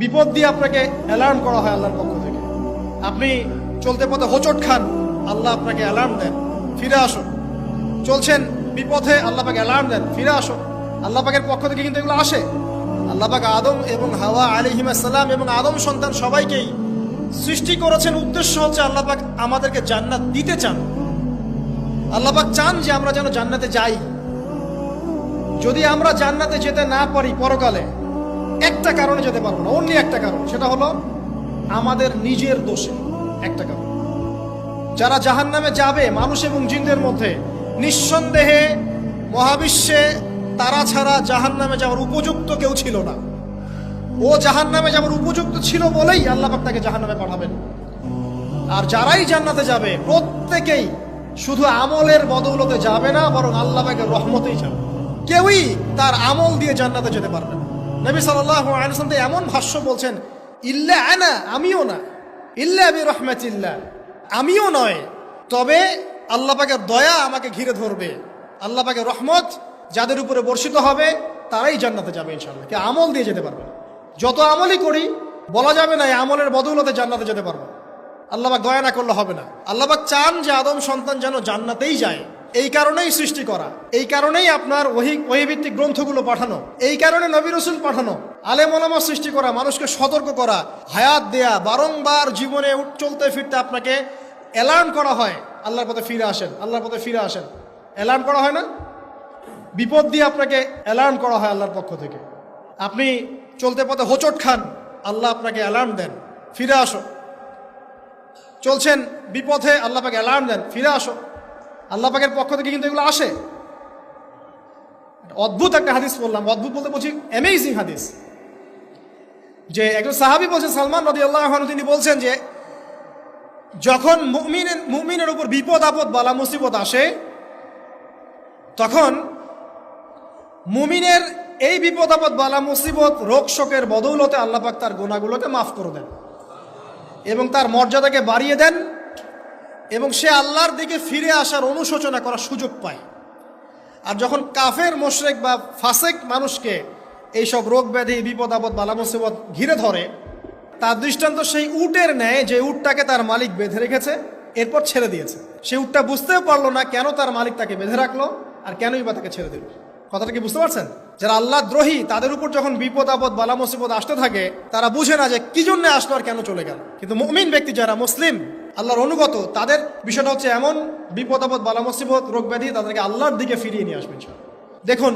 বিপদ দিয়ে আপনাকে অ্যালার্ম করা হয় আল্লাহর পক্ষ থেকে। আপনি চলতে পথে হোঁচট খান, আল্লাহ আপনাকে অ্যালার্ম দেন, ফিরে আসো। চলছেন বিপথে, আল্লাহ পাক অ্যালার্ম দেন, ফিরে আসো। আল্লাহ পাকের পক্ষ থেকে কিন্তু এগুলো আসে। আল্লাহ পাক আদম এবং হাওয়া আলাইহিস সালাম এবং আদম সন্তান সবাইকেই সৃষ্টি করেছেন। উদ্দেশ্য হচ্ছে আল্লাহ পাক আমাদেরকে জান্নাত দিতে চান। আল্লাহ পাক চান যে আমরা যেন জান্নাতে যাই। যদি আমরা জান্নাতে যেতে না পারি পরকালে, একটা কারণে যেতে পারবো না, অনলি একটা কারণ, সেটা হলো আমাদের নিজের দোষে। একটা কারণ, যারা জাহান্নামে যাবে মানুষ এবং জিনদের মধ্যে, নিঃসন্দেহে মহাবিশ্বে তারা ছাড়া জাহান্নামে যাওয়ার উপযুক্ত কেউ ছিল না। ও জাহান্নামে যাওয়ার উপযুক্ত ছিল বলেই আল্লাহ পাক তাকে জাহান্নামে পাঠাবেন। আর যারাই জান্নাতে যাবে প্রত্যেকেই শুধু আমলের বদৌলতে যাবে না, বরং আল্লাহ পাকের রহমতেই যাবে। কেউই তার আমল দিয়ে জান্নাতে যেতে পারবে না। নবী সাল্লাল্লাহু আলাইহি ওয়াসাল্লাম এমন ভাষ্য বলছেন, ইল্লা আনা, আমিও না, ইল্লা বিরহমাতিল্লাহ, আমিও নয়, তবে আল্লাহ পাকের দয়া আমাকে ঘিরে ধরবে। আল্লাহ পাকের রহমত যাদের উপরে বর্ষিত হবে তারাই জান্নাতে যাবে ইনশাআল্লাহ। কে আমল দিয়ে যেতে পারবে। যত আমলই করি বলা যাবে না এই আমলের বদৌলতে জান্নাতে যেতে পারবো। আল্লাহ পাক দয়া না করলে হবে না। আল্লাহ পাক চান যে আদম সন্তান যেন জান্নাতেই যায়। এই কারণেই সৃষ্টি করা, এই কারণেই আপনার ওহীভিত্তিক গ্রন্থগুলো পাঠানো, এই কারণে নবী রাসূল পাঠানো, আলেম ওলামা সৃষ্টি করা, মানুষকে সতর্ক করা, হায়াত দেয়া, বারংবার জীবনে চলতে ফিরতে আপনাকে অ্যালার্ম করা হয়, আল্লাহর পথে ফিরে আসেন, আল্লাহর পথে ফিরে আসেন। অ্যালার্ম করা হয় না? বিপদ দিয়ে আপনাকে অ্যালার্ম করা হয় আল্লাহর পক্ষ থেকে। আপনি চলতে পথে হোঁচট খান, আল্লাহ আপনাকে অ্যালার্ম দেন, ফিরে আসো। চলছেন বিপথে, আল্লাহ পাকে অ্যালার্ম দেন, ফিরে আসো। আল্লাহ পাকের পক্ষ থেকে কিন্তু এগুলো আসে। অদ্ভুত একটা হাদিস বললাম, অদ্ভুত বলতে বলছি অ্যামেজিং হাদিস, যে একজন সাহাবী বলছেন, সালমান রাদিয়াল্লাহু আনহু, তিনি বলছেন যে যখন মুমিনের উপর বিপদ আপদ বালা মুসিবত আসে, তখন মুমিনের এই বিপদ আপদ বালা মুসিবত রোগ শোকের বদৌলতে আল্লাহ পাক তার গুনাহগুলোকে মাফ করে দেন এবং তার মর্যাদাকে বাড়িয়ে দেন, এবং সে আল্লাহর দিকে ফিরে আসার অনুশোচনা করার সুযোগ পায়। আর যখন কাফের মুশরিক বা ফাসেক মানুষকে এইসব রোগ ব্যাধি বিপদ আপদ বালা মুসিবত ঘিরে ধরে, তার দৃষ্টান্ত সেই উটের ন্যায় যে উটটাকে তার মালিক বেঁধে রেখেছে, এরপর ছেড়ে দিয়েছে। সেই উটটা বুঝতেও পারলো না কেন তার মালিক তাকে বেঁধে রাখলো আর কেনই বা তাকে ছেড়ে দিল। কথাটা কি বুঝতে পারছেন? যারা আল্লাহ দ্রোহী, তাদের উপর যখন বিপদ আপদ বালা মুসিবত আসতে থাকে, তারা বুঝে না যে কি জন্য আসলো আর কেন চলে গেল। কিন্তু মুমিন ব্যক্তি যারা মুসলিম, আল্লাহর অনুগত, তাদের বিষয়টা হচ্ছে এমন বিপদ আপদ বালা মুসিবত রোগ ব্যাধি তাদেরকে আল্লাহর দিকে ফিরিয়ে নিয়ে আসবে। দেখুন,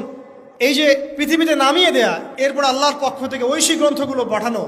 এই যে পৃথিবীতে নামিয়ে দেয়া, এরপর আল্লাহর পক্ষ থেকে ঐশী গ্রন্থগুলো পাঠানো,